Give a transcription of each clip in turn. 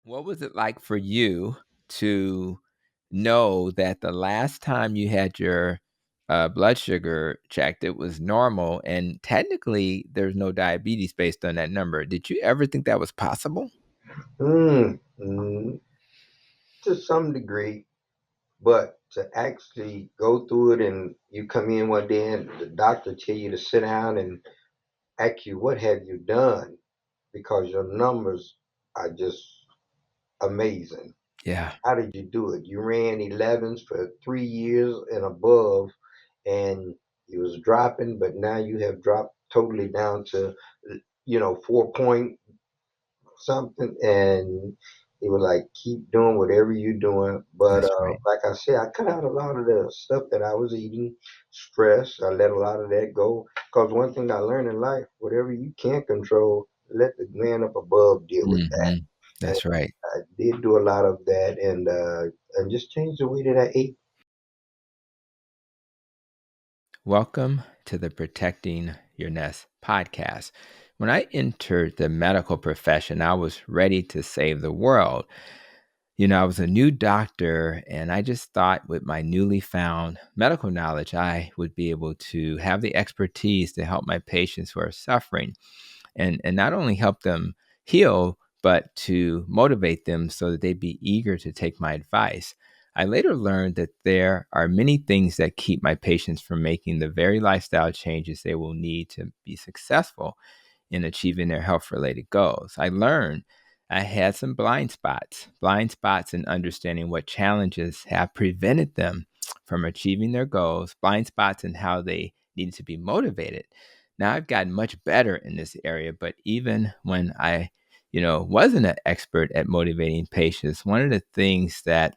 What was it like for you to know that the last time you had your blood sugar checked, it was normal, and technically there's no diabetes based on that number? Did you ever think that was possible? Mm, mm, to some degree, but to actually go through it and you come in one day and the doctor tell you to sit down and ask you what have you done because your numbers are just amazing. Yeah, How did you do it? You ran 11s for 3 years and above, and you was dropping, but now you have dropped totally down to 4 point something, and he was like, keep doing whatever you're doing. But that's right. like I said, I cut out a lot of the stuff that I was eating, stress. I let a lot of that go. Because one thing I learned in life, whatever you can't control, let the man up above deal with that. Hmm. And That's right. I did do a lot of that, and just change the way that I ate. Welcome to the Protecting Your Nest podcast. When I entered the medical profession, I was ready to save the world. I was a new doctor, and I just thought with my newly found medical knowledge, I would be able to have the expertise to help my patients who are suffering and not only help them heal, but to motivate them so that they'd be eager to take my advice. I later learned that there are many things that keep my patients from making the very lifestyle changes they will need to be successful in achieving their health related goals. I learned I had some blind spots in understanding what challenges have prevented them from achieving their goals, blind spots in how they needed to be motivated. Now I've gotten much better in this area, but even when I, wasn't an expert at motivating patients, one of the things that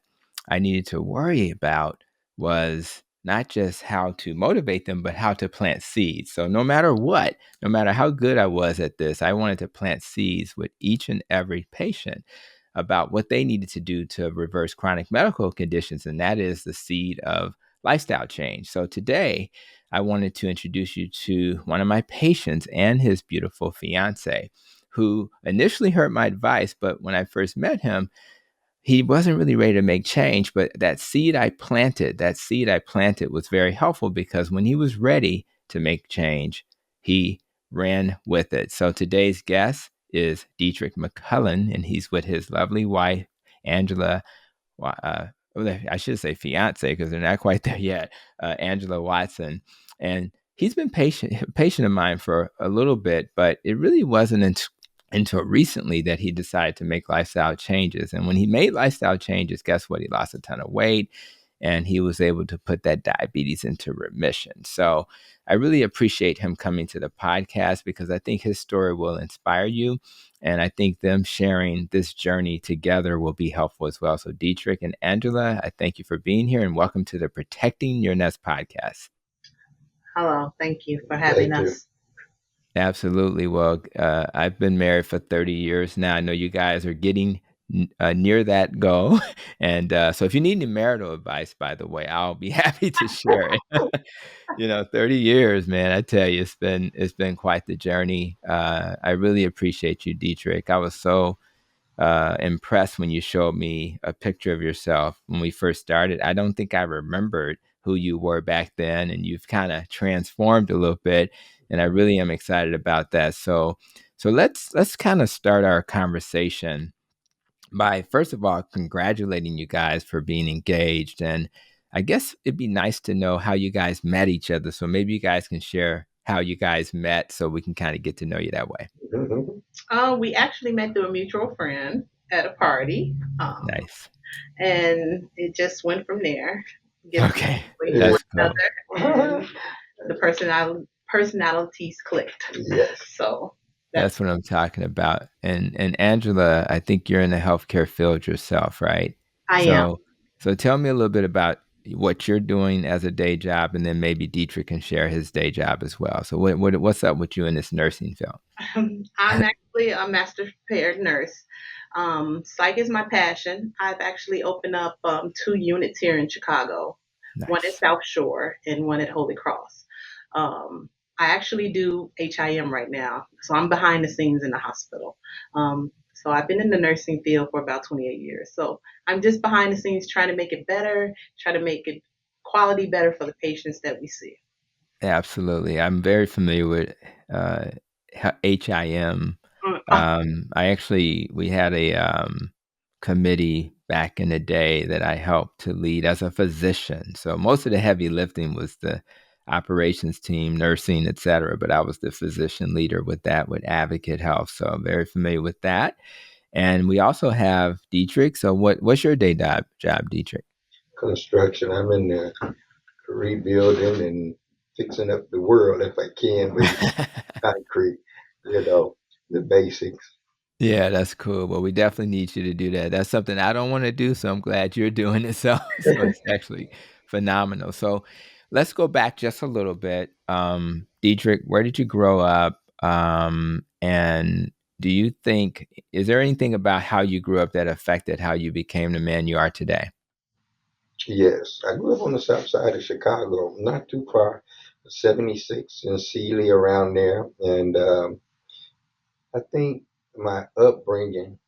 I needed to worry about was not just how to motivate them, but how to plant seeds. So no matter what, no matter how good I was at this, I wanted to plant seeds with each and every patient about what they needed to do to reverse chronic medical conditions. And that is the seed of lifestyle change. So today, I wanted to introduce you to one of my patients and his beautiful fiance, who initially heard my advice, but when I first met him, he wasn't really ready to make change. But that seed I planted was very helpful because when he was ready to make change, he ran with it. So today's guest is Detric McCullough, and he's with his lovely wife, Angela. I should say fiance because they're not quite there yet. Angela Watson, and he's been patient of mine for a little bit, but it really wasn't until recently that he decided to make lifestyle changes. And when he made lifestyle changes, guess what? He lost a ton of weight and he was able to put that diabetes into remission. So I really appreciate him coming to the podcast because I think his story will inspire you. And I think them sharing this journey together will be helpful as well. So, Detric and Angela, I thank you for being here and welcome to the Protecting Your Nest podcast. Hello, thank you for having Thank you. us. Absolutely. Well, I've been married for 30 years now. I know you guys are getting near that goal. And so if you need any marital advice, by the way, I'll be happy to share it. 30 years, man, I tell you, it's been quite the journey. I really appreciate you, Detric. I was so impressed when you showed me a picture of yourself when we first started. I don't think I remembered who you were back then, and you've kind of transformed a little bit, and I really am excited about that. So let's kind of start our conversation by first of all congratulating you guys for being engaged, and I guess it'd be nice to know how you guys met each other. So maybe you guys can share how you guys met, so we can kind of get to know you that way. Mhm. We actually met through a mutual friend at a party, Nice. and it just went from there. Get to Okay, know one that's cool. another, and the personalities clicked. Yes. So that's That's what I'm talking about. And Angela, I think you're in the healthcare field yourself, right? I am. So tell me a little bit about what you're doing as a day job, and then maybe Dietrich can share his day job as well. So what's up with you in this nursing field? I'm actually a master prepared nurse. Psych is my passion. I've actually opened up 2 units here in Chicago, one at Nice. South Shore and one at Holy Cross. I actually do HIM right now, so I'm behind the scenes in the hospital. So I've been in the nursing field for about 28 years. So I'm just behind the scenes trying to make it better, try to make it quality better for the patients that we see. Absolutely. I'm very familiar with uh, HIM. Oh, We had a committee back in the day that I helped to lead as a physician. So most of the heavy lifting was the operations team, nursing, et cetera. But I was the physician leader with that, with Advocate Health. So I'm very familiar with that. And we also have Detric. So what's your day job, Detric? Construction. I'm in the rebuilding and fixing up the world if I can with concrete, you know, the basics. Yeah, that's cool. Well, we definitely need you to do that. That's something I don't want to do, so I'm glad you're doing it. So it's actually phenomenal. So let's go back just a little bit. Detric, where did you grow up? And do you think, is there anything about how you grew up that affected how you became the man you are today? Yes, I grew up on the south side of Chicago, not too far, 76 in Sealy around there. And I think my upbringing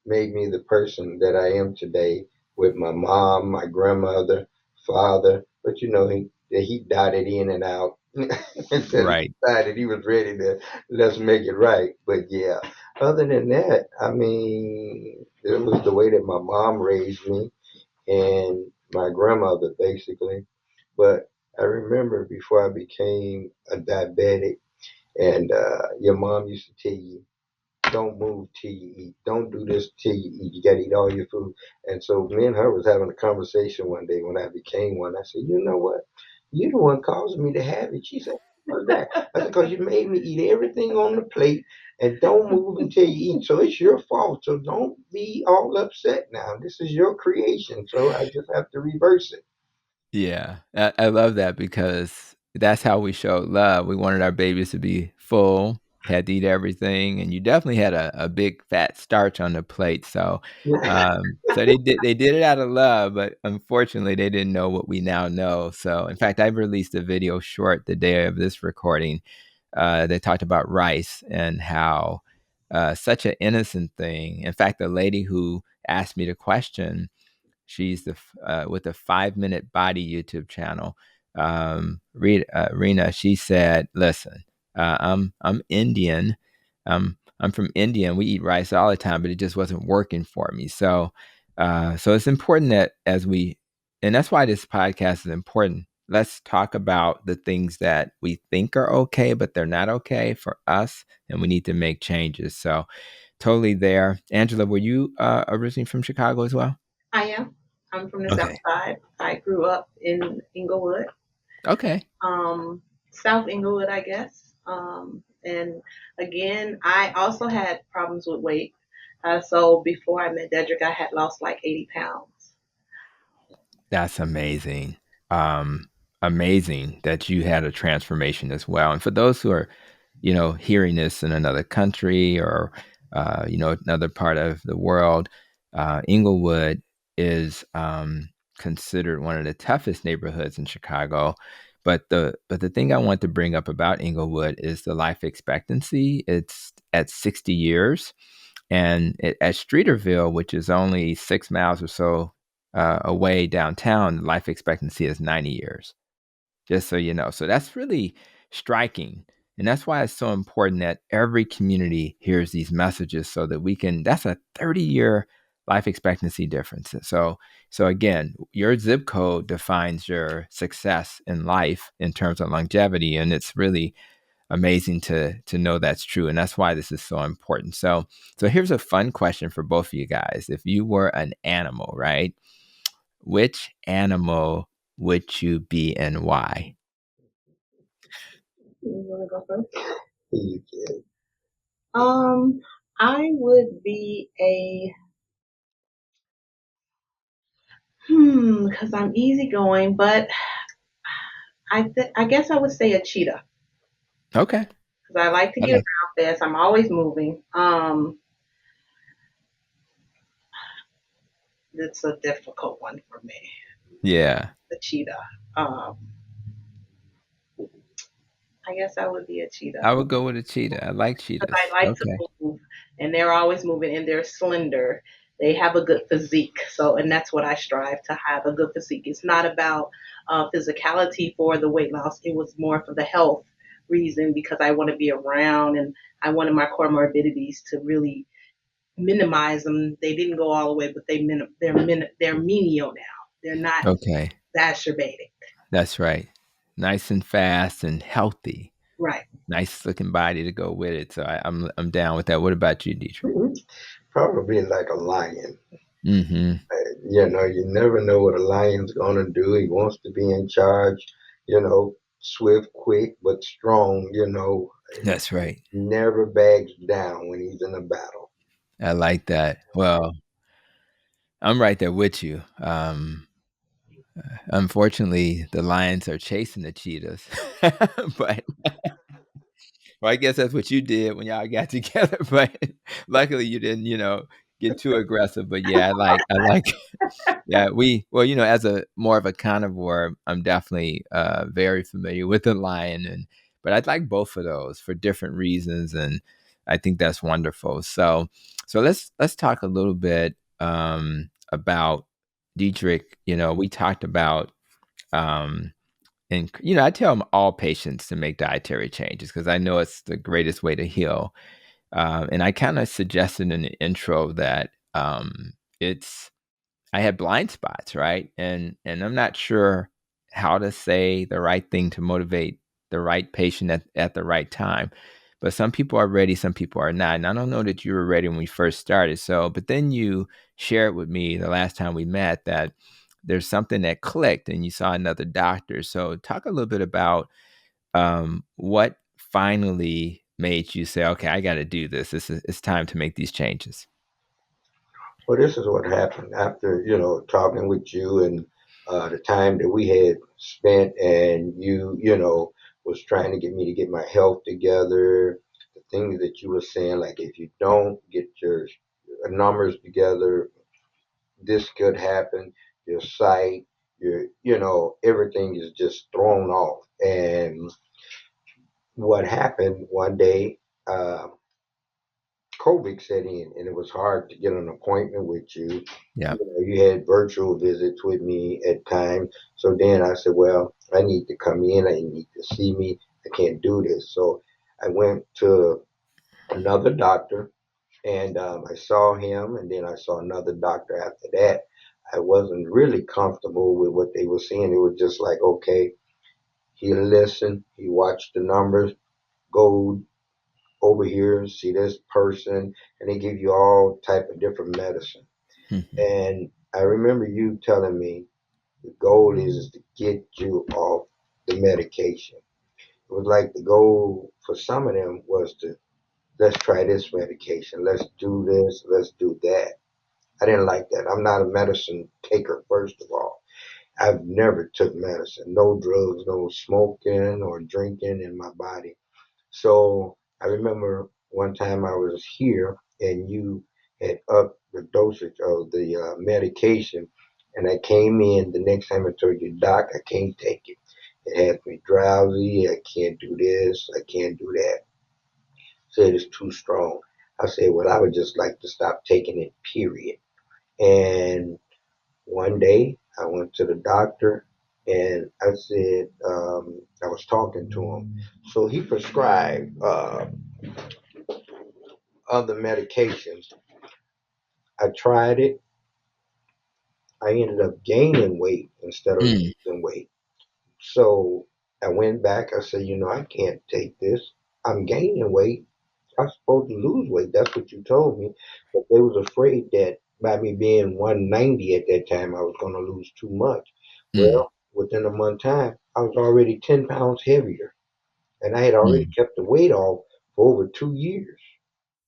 made me the person that I am today with my mom, my grandmother, father. But he dotted in and out until he Right. decided he was ready to let's make it right. But yeah, other than that, I mean, it was the way that my mom raised me and my grandmother basically. But I remember before I became a diabetic, and your mom used to tell you, don't move till you eat. Don't do this till you eat. You gotta eat all your food. And so me and her was having a conversation one day when I became one. I said, you know what? You the one causing me to have it. She said, what's that? I said, because you made me eat everything on the plate and don't move until you eat. So it's your fault. So don't be all upset now. This is your creation. So I just have to reverse it. Yeah, I love that because that's how we show love. We wanted our babies to be full, had to eat everything, and you definitely had a big fat starch on the plate. So they did it out of love, but unfortunately, they didn't know what we now know. So, in fact, I released a video short the day of this recording. They talked about rice and how such an innocent thing. In fact, the lady who asked me the question, she's with the 5 Minute Body YouTube channel. Rena, she said, "Listen, I'm Indian. I'm from India, and we eat rice all the time, but it just wasn't working for me. So it's important that and that's why this podcast is important. Let's talk about the things that we think are okay, but they're not okay for us, and we need to make changes. So totally there. Angela, were you originally from Chicago as well? I am. I'm from the South Okay. Side. I grew up in Inglewood, Okay. South Inglewood, I guess. And again, I also had problems with weight. So before I met Dedrick, I had lost like 80 pounds. That's amazing. Um, Amazing that you had a transformation as well. And for those who are, hearing this in another country or, another part of the world, Inglewood is considered one of the toughest neighborhoods in Chicago. But the thing I want to bring up about Inglewood is the life expectancy. It's at 60 years. And at Streeterville, which is only 6 miles or so away downtown, life expectancy is 90 years, just so you know. So that's really striking. And that's why it's so important that every community hears these messages so that that's a 30-year life expectancy difference. So again, your zip code defines your success in life in terms of longevity. And it's really amazing to know that's true, and that's why this is so important. So here's a fun question for both of you guys. If you were an animal, right, which animal would you be and why? You want to go first? You can. Um, I would be a because I'm easygoing, but I guess I would say a cheetah Okay. because I like to I get like. around fast. I'm always moving. It's a difficult one for me. Yeah. The cheetah. Um, I guess I would be a I cheetah. would go with a cheetah. I like Because cheetahs. I like to Okay. move, and they're always moving, and they're slender. They have a good physique, so and that's what I strive to have, a good physique. It's not about physicality for the weight loss. It was more for the health reason because I want to be around, and I wanted my comorbidities to really minimize them. They didn't go all the way, but they're menial now. They're not Okay. exacerbating. That's right. Nice and fast and healthy. Right. Nice looking body to go with it. So I'm down with that. What about you, Detric? Probably like a lion. Mm-hmm. You never know what a lion's gonna do. He wants to be in charge, swift, quick, but strong, and That's right. never backs down when he's in a battle. I like that. Well, I'm right there with you. Unfortunately, the lions are chasing the cheetahs, but well, I guess that's what you did when y'all got together. But luckily, you didn't, get too aggressive. But yeah, I like yeah, well, as a more of a carnivore, I'm definitely very familiar with the lion, but I'd like both of those for different reasons, and I think that's wonderful. So let's talk a little bit about Detric. We talked about and I tell all patients to make dietary changes because I know it's the greatest way to heal. And I kind of suggested in the intro that it's I had blind spots, right? And I'm not sure how to say the right thing to motivate the right patient at the right time. But some people are ready, some people are not. And I don't know that you were ready when we first started. So, but then you shared with me the last time we met that there's something that clicked and you saw another doctor. So talk a little bit about what finally made you say, okay, I got to do this. It's time to make these changes. Well, this is what happened after, talking with you and the time that we had spent, and was trying to get me to get my health together. The things that you were saying, like if you don't get your numbers together, this could happen. Your sight, everything is just thrown off. And what happened one day, uh, COVID set in, and it was hard to get an appointment with you. Yeah. You had virtual visits with me at times. So then I said, well, I need to come in. I need to see me. I can't do this. So I went to another doctor, and I saw him, and then I saw another doctor after that. I wasn't really comfortable with what they were saying. It was just like, okay, he listened, he watched the numbers, go over here, see this person, and they give you all type of different medicine. Mhm. And I remember you telling me the goal is to get you off the medication. It was like the goal for some of them was to let's try this medication, let's do this, let's do that. I didn't like that. I'm not a medicine taker, first of all. I've never took medicine, no drugs, no smoking or drinking in my body. So I remember one time I was here and you had upped the dosage of the medication, and I came in the next time I told you, Doc, I can't take it. It has me drowsy. I can't do this. I can't do that. Said it's too strong. I said, well, I would just like to stop taking it, period. And one day I went to the doctor and I said, I was talking to him. So he prescribed other medications. I tried it. I ended up gaining weight instead of Mm, losing weight. So I went back. I said, I can't take this. I'm gaining weight. I'm supposed to lose weight. That's what you told me. But they was afraid that by me being 190 at that time, I was going to lose too much. mm, Well, within a month time, I was already 10 pounds heavier. And I had already mm, kept the weight off for over 2 years.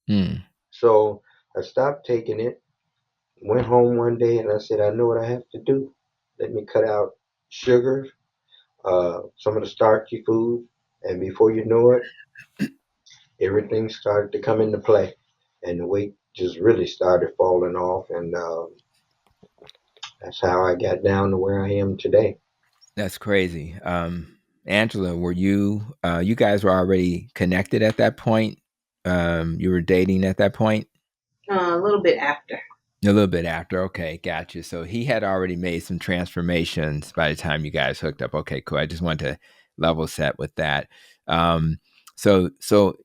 mm. So I stopped taking it, went home one day, and I said, I know what I have to do. Let me cut out sugar, some of the starchy food. And before you know it, everything started to come into play. And the weight just really started falling off. And that's how I got down to where I am today. That's crazy. Angela, were you you guys were already connected at that point? You were dating at that point? A little bit after. A little bit after. Okay, gotcha. So he had already made some transformations by the time you guys hooked up. Okay, cool. I just wanted to level set with that. Um, so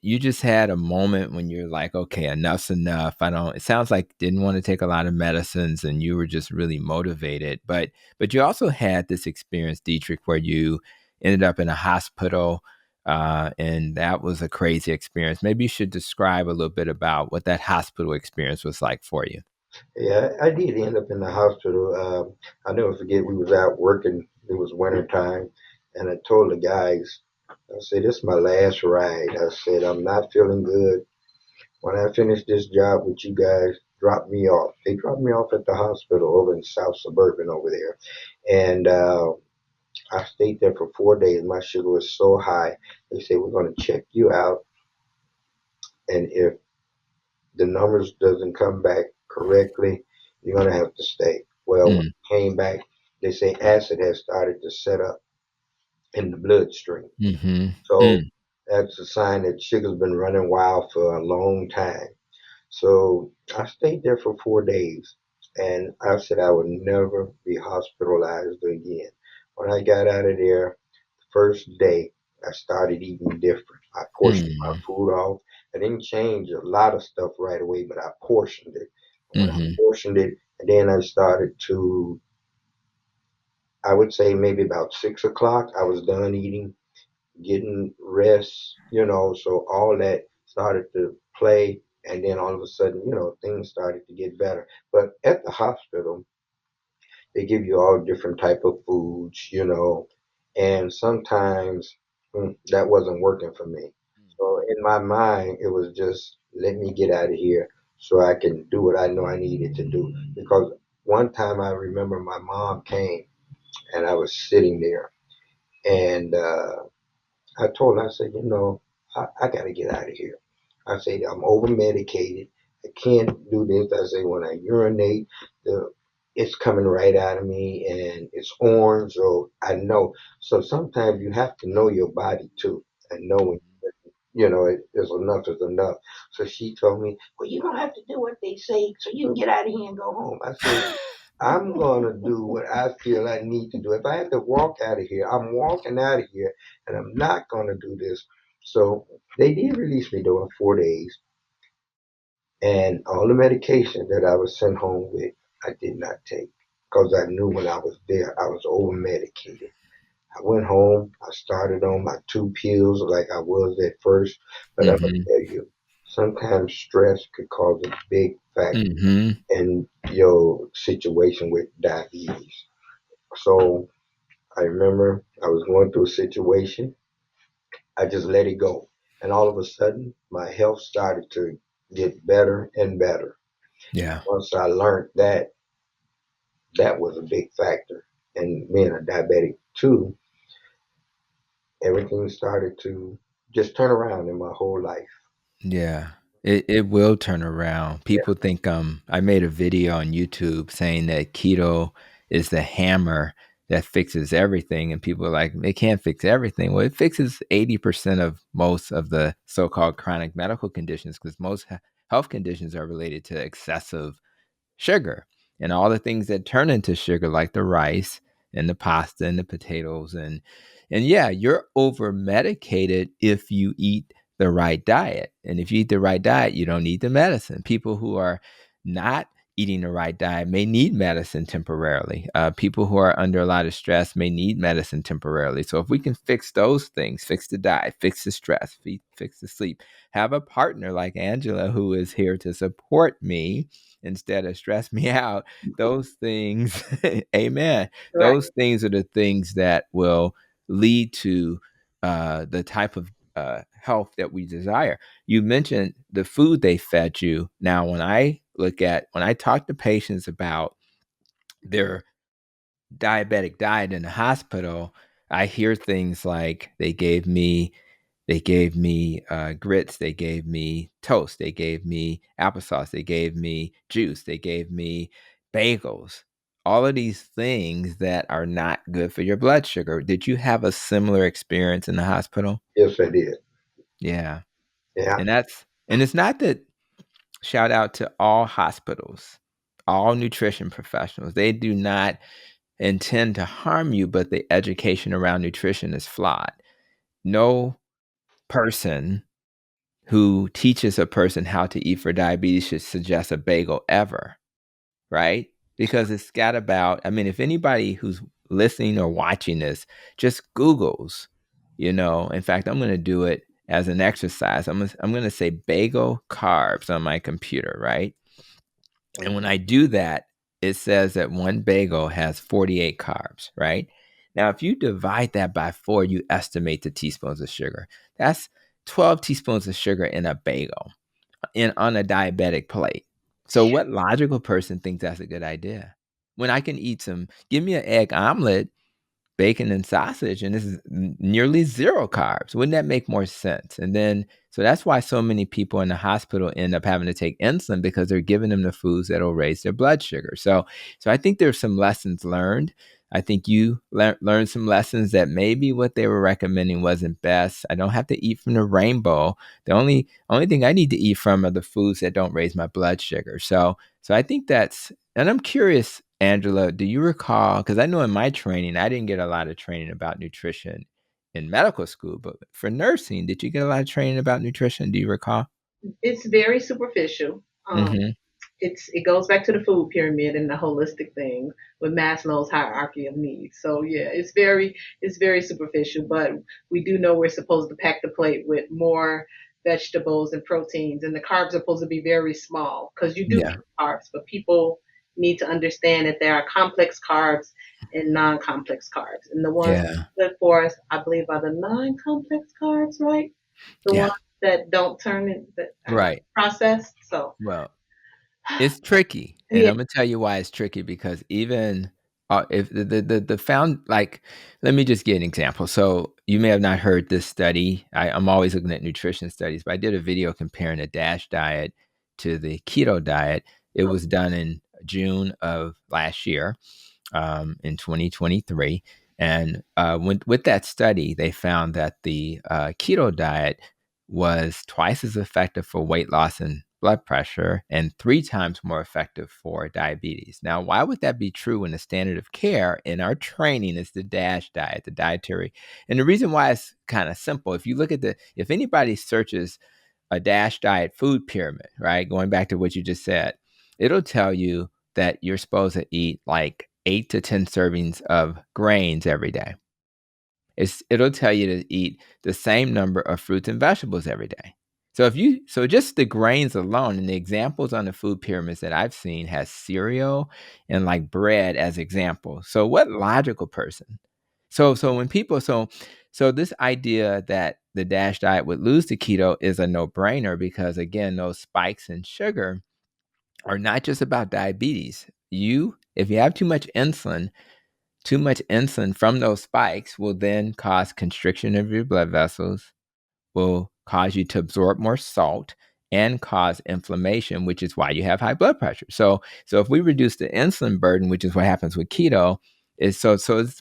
you just had a moment when you're like, okay, enough's enough. I don't. It sounds like didn't want to take a lot of medicines, and you were just really motivated. But you also had this experience, Detric, where you ended up in a hospital. And that was a crazy experience. Maybe you should describe a little bit about what that hospital experience was like for you. Yeah, I did end up in the hospital. I'll never forget, we was out working. It was winter time, and I told the guys, I said, "This is my last ride." I said, "I'm not feeling good. When I finish this job with you guys, drop me off." They dropped me off at the hospital over in South Suburban over there, and I stayed there for 4 days. My sugar was so high. They said, "We're going to check you out, and if the numbers doesn't come back correctly, you're gonna have to stay." Well, when Mm, it came back, they say acid has started to set up in the bloodstream. mhm, So mm, that's a sign that sugar's been running wild for a long time. So I stayed there for 4 days, and I said I would never be hospitalized again. When I got out of there, first day, I started eating different. I portioned my mm, food off. I didn't change a lot of stuff right away, but I portioned it. When I mhm, portioned it, and then I started to, I would say maybe about 6 o'clock, I was done eating, getting rest, so all that started to play. And then all of a sudden, things started to get better. But at the hospital, they give you all different type of foods, and sometimes that wasn't working for me. So in my mind, it was just let me get out of here so I can do what I know I needed to do. Because one time I remember my mom came and I was sitting there, and I told her, I said, I got to get out of here. I said, I'm over medicated. I can't do this. I say, when I urinate, the it's coming right out of me and it's orange. So I know. So sometimes you have to know your body too and know when, it is enough is enough. So she told me, well, you don't have to do what they say so you can get out of here and go home. I said, I'm going to do what I feel I need to do. If I have to walk out of here, I'm walking out of here, and I'm not going to do this. So they did release me during 4 days, and all the medication that I was sent home with, I did not take because I knew when I was there, I was over medicated. I went home, I started on my 2 pills like I was at first, but I'm going mhm, to tell you, sometimes stress could cause a big factor mhm. in your situation with diabetes. So I remember I was going through a situation. I just let it go. And all of a sudden, my health started to get better and better. Yeah, Once I learned that, that was a big factor. And being a diabetic too, everything started to just turn around in my whole life. yeah. It will turn around. Yeah. People think, I made a video on YouTube saying that keto is the hammer that fixes everything, and people are like, "It can't fix everything." Well, it fixes 80% of most of the so-called chronic medical conditions because most health conditions are related to excessive sugar and all the things that turn into sugar like the rice and the pasta and the potatoes and yeah, you're over medicated if you eat the right diet. And if you eat the right diet, you don't need the medicine. People who are not eating the right diet may need medicine temporarily. People who are under a lot of stress may need medicine temporarily. So if we can fix those things, fix the diet, fix the stress, fix the sleep, have a partner like Angela who is here to support me instead of stress me out, those things, amen. Right. Those things are the things that will lead to the type of health that we desire. You mentioned the food they fed you. Now, when I talk to patients about their diabetic diet in the hospital, I hear things like they gave me grits, they gave me toast, they gave me applesauce, they gave me juice, they gave me bagels. all of these things that are not good for your blood sugar. Did you have a similar experience in the hospital? Yes, I did. Yeah. Yeah. And it's not that, shout out to all hospitals, all nutrition professionals. They do not intend to harm you, but the education around nutrition is flawed. No person who teaches a person how to eat for diabetes should suggest a bagel ever, right? Because it's got about, I mean, if anybody who's listening or watching this just Googles, in fact, I'm going to do it as an exercise. I'm going to say bagel carbs on my computer, right? And when I do that, it says that one bagel has 48 carbs, right? Now, if you divide that by 4, you estimate the teaspoons of sugar. That's 12 teaspoons of sugar in a bagel on a diabetic plate. So what logical person thinks that's a good idea? When I can give me an egg omelet, bacon and sausage, and this is nearly 0 carbs. Wouldn't that make more sense? And then, so that's why so many people in the hospital end up having to take insulin, because they're giving them the foods that'll raise their blood sugar. So I think there's some lessons learned. I think you learned some lessons that maybe what they were recommending wasn't best. I don't have to eat from the rainbow. The only thing I need to eat from are the foods that don't raise my blood sugar. So I think and I'm curious, Angela, do you recall, because I know in my training, I didn't get a lot of training about nutrition in medical school, but for nursing, did you get a lot of training about nutrition? Do you recall? It's very superficial. Mm-hmm. It goes back to the food pyramid and the holistic thing with Maslow's hierarchy of needs. So yeah, it's very superficial, but we do know we're supposed to pack the plate with more vegetables and proteins, and the carbs are supposed to be very small because you do Yeah. need carbs, but people need to understand that there are complex carbs and non-complex carbs, and the ones Yeah. good for us, I believe, are the non-complex carbs, right? The Yeah. ones that don't turn in, that are not Right. processed. So Well, it's tricky, and yeah. I'm gonna tell you why it's tricky, because even if the found, like, let me just give an example. So you may have not heard this study. I'm always looking at nutrition studies, but I did a video comparing the DASH diet to the keto diet. It was done in June of last year, in 2023. And with that study, they found that the keto diet was twice as effective for weight loss and blood pressure, and 3 times more effective for diabetes. Now, why would that be true when the standard of care in our training is the DASH diet, the dietary? And the reason why is kind of simple. If you look at if anybody searches a DASH diet food pyramid, right? Going back to what you just said, it'll tell you that you're supposed to eat like 8 to 10 servings of grains every day. It'll tell you to eat the same number of fruits and vegetables every day. So just the grains alone, and the examples on the food pyramids that I've seen has cereal and like bread as examples. So what logical person? So when people so this idea that the DASH diet would lose to keto is a no-brainer, because again, those spikes in sugar are not just about diabetes. If you have too much insulin from those spikes will then cause constriction of your blood vessels, will cause you to absorb more salt, and cause inflammation, which is why you have high blood pressure. So if we reduce the insulin burden, which is what happens with keto,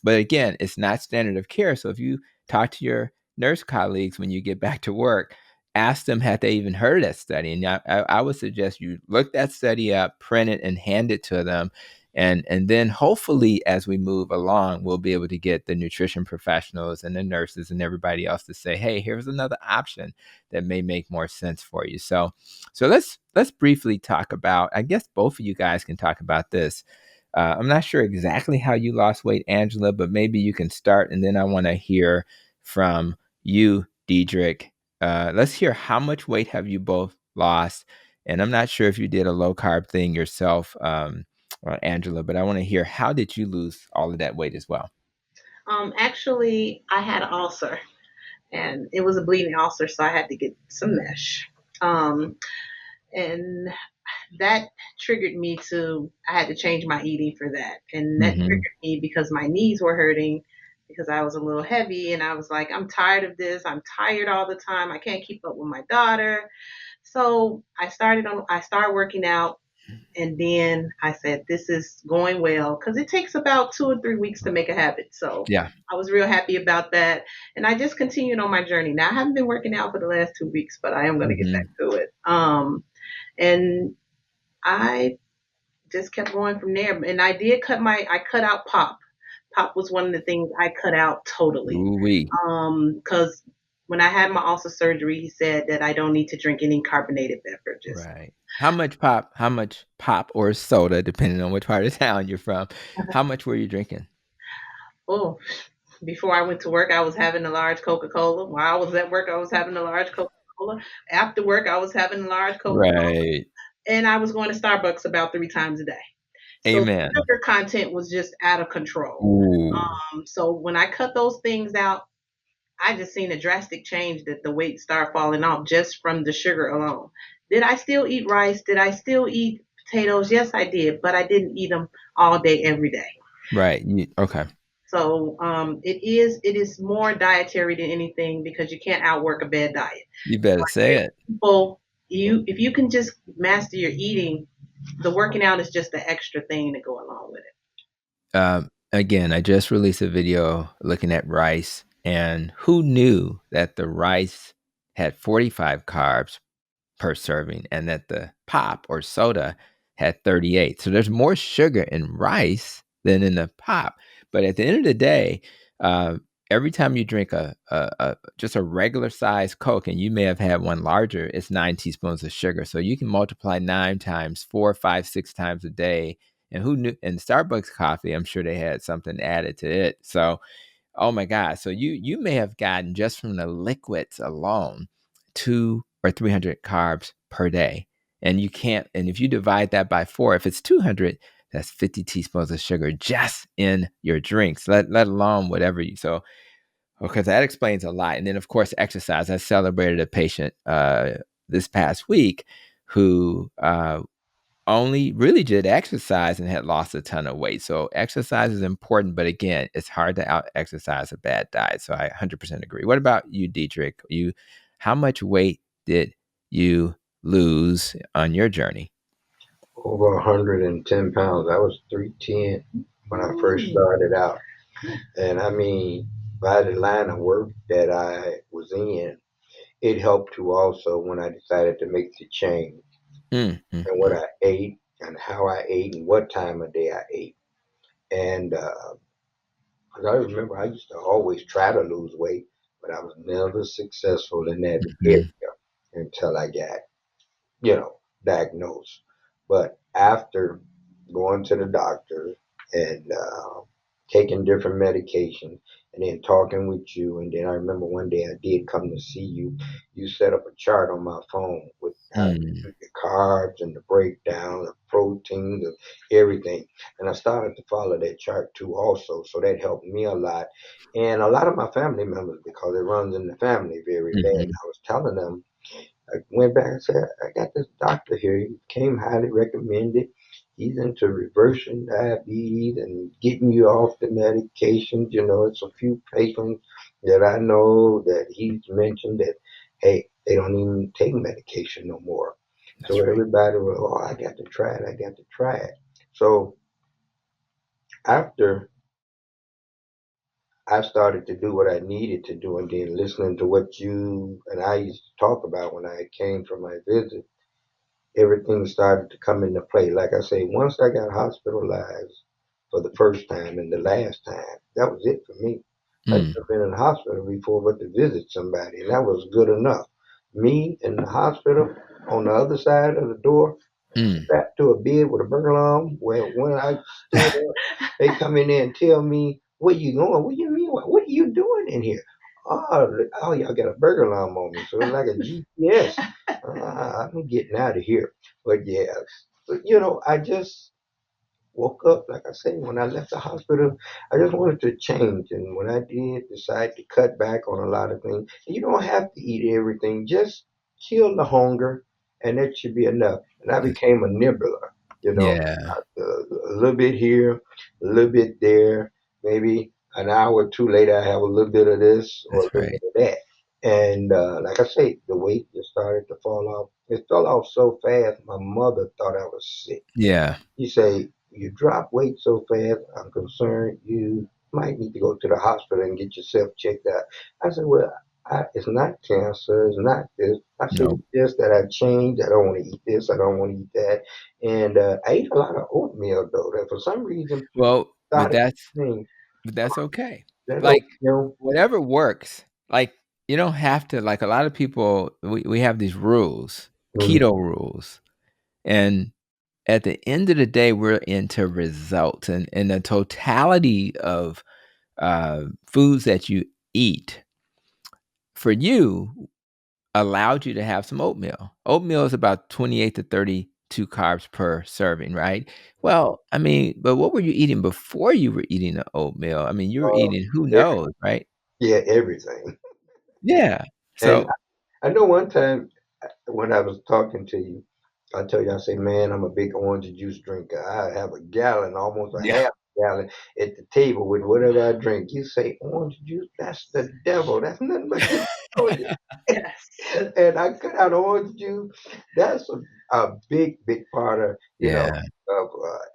but again, it's not standard of care. So if you talk to your nurse colleagues when you get back to work, ask them, had they even heard of that study? And I would suggest you look that study up, print it, and hand it to them. And then hopefully, as we move along, we'll be able to get the nutrition professionals and the nurses and everybody else to say, hey, here's another option that may make more sense for you. So let's briefly talk about, I guess both of you guys can talk about this. I'm not sure exactly how you lost weight, Angela, but maybe you can start, and then I want to hear from you, Detric. Let's hear, how much weight have you both lost? And I'm not sure if you did a low carb thing yourself, Angela, but I want to hear, how did you lose all of that weight as well? Actually, I had an ulcer, and it was a bleeding ulcer, so I had to get some mesh. Um, and that triggered me I had to change my eating for that. And that Mm-hmm. triggered me because my knees were hurting because I was a little heavy, and I was like, I'm tired of this. I'm tired all the time. I can't keep up with my daughter. So I started working out, And then I said, this is going well because it takes about 2 or 3 weeks to make a habit. So Yeah. I was real happy about that. And I just continued on my journey. Now, I haven't been working out for the last 2 weeks, but I am going to get back Hmm. to it. And I just kept going from there. And I cut out pop. Pop was one of the things I cut out totally. Ooh-wee. Because when I had my ulcer surgery, he said that I don't need to drink any carbonated beverages. Right. How much pop or soda, depending on which part of town you're from, how much were you drinking? Oh, before I went to work, I was having a large Coca Cola. While I was at work, I was having a large Coca Cola. After work, I was having a large Coca Cola. Right. And I was going to Starbucks about 3 times a day. So the Amen. sugar content was just out of control. Ooh. So when I cut those things out, I just seen a drastic change that the weight start falling off just from the sugar alone. Did I still eat rice? Did I still eat potatoes? Yes, I did, but I didn't eat them all day, every day. Right. Okay. So it is more dietary than anything because you can't outwork a bad diet. You better say it. People, if you can just master your eating, the working out is just the extra thing to go along with it. Again, I just released a video looking at rice, and who knew that the rice had 45 carbs per serving and that the pop or soda had 38. So there's more sugar in rice than in the pop. But at the end of the day, uh, every time you drink just a regular size Coke, and you may have had one larger, it's 9 teaspoons of sugar. So you can multiply 9 times, 4, 5, 6 times a day. And who knew? And Starbucks coffee, I'm sure they had something added to it. So, oh my God. So you may have gotten just from the liquids alone 200 or 300 carbs per day. And you can't, and if you divide that by 4, if it's 200, that's 50 teaspoons of sugar just in your drinks, let alone whatever you. So, because that explains a lot. And then, of course, exercise. I celebrated a patient this past week who only really did exercise and had lost a ton of weight. So exercise is important, but again, it's hard to out exercise a bad diet. So I 100% agree. What about you, Detric? How much weight did you lose on your journey? Over 110 pounds. I was 310 when I first Mm. started out. And I mean, by the line of work that I was in, it helped too also when I decided to make the change Mm, mm, and what I ate and how I ate and what time of day I ate. And 'cause I remember I used to always try to lose weight, but I was never successful in that area mhm, until I got, you know, diagnosed. But after going to the doctor and taking different medications and then talking with you, and then I remember one day I did come to see you. You set up a chart on my phone with how mm, the carbs and the breakdown of proteins and everything. And I started to follow that chart too also. So that helped me a lot. And a lot of my family members, because it runs in the family very bad. mhm. I was telling them I went back and said, I got this doctor here. He came highly recommended. He's into reversing diabetes and getting you off the medications. You know, it's a few patients that I know that he's mentioned that, hey, they don't even take medication no more. So That's right. everybody was, oh, I got to try it. I got to try it. So after I started to do what I needed to do, and then listening to what you and I used to talk about when I came for my visit, everything started to come into play. Like I say, once I got hospitalized for the first time and the last time, that was it for me. I Mm, never been in the hospital before but to visit somebody, and that was good enough. Me in the hospital on the other side of the door, mm. strapped to a bed with a burglar alarm, where when I stood up, they come in there and tell me, where you going? What do you mean? What are you doing in here? Oh, y'all got a burglar alarm on me. So it's like a GPS. I'm getting out of here. But yeah, but I just woke up, like I said, when I left the hospital, I just wanted to change. And when I did decide to cut back on a lot of things, you don't have to eat everything, just kill the hunger, and that should be enough. And I became a nibbler, Yeah, a little bit here, a little bit there, maybe an hour or two later, I have a little bit of this or a that's little right. bit of that. And like I say, the weight just started to fall off. It fell off so fast, my mother thought I was sick. Yeah. She say, "You drop weight so fast, I'm concerned you might need to go to the hospital and get yourself checked out." I said, "Well, it's not cancer, it's not this." I said, No. "It's just that I changed. I don't want to eat this, I don't want to eat that." And I ate a lot of oatmeal though. And for some reason, people Well, but started saying that's okay. that Like oatmeal. whatever works. Like you don't have to like a lot of people we have these rules, Mhm. keto rules. And at the end of the day, we're into results and the totality of foods that you eat for you allowed you to have some oatmeal. Oatmeal is about 28 to 32 carbs per serving, right? Well, I mean, but what were you eating before you were eating the oatmeal? I mean, you were Uh, eating who every, knows, right? yeah, everything. Yeah. And So, I know one time when I was talking to you, I tell you, I say, man, I'm a big orange juice drinker. I have a gallon, almost a yeah. half gallon at the table with whatever I drink. You say orange juice? That's the devil. That's nothing but the devil. Yes. And I cut out orange juice. That's a big part of, Yeah,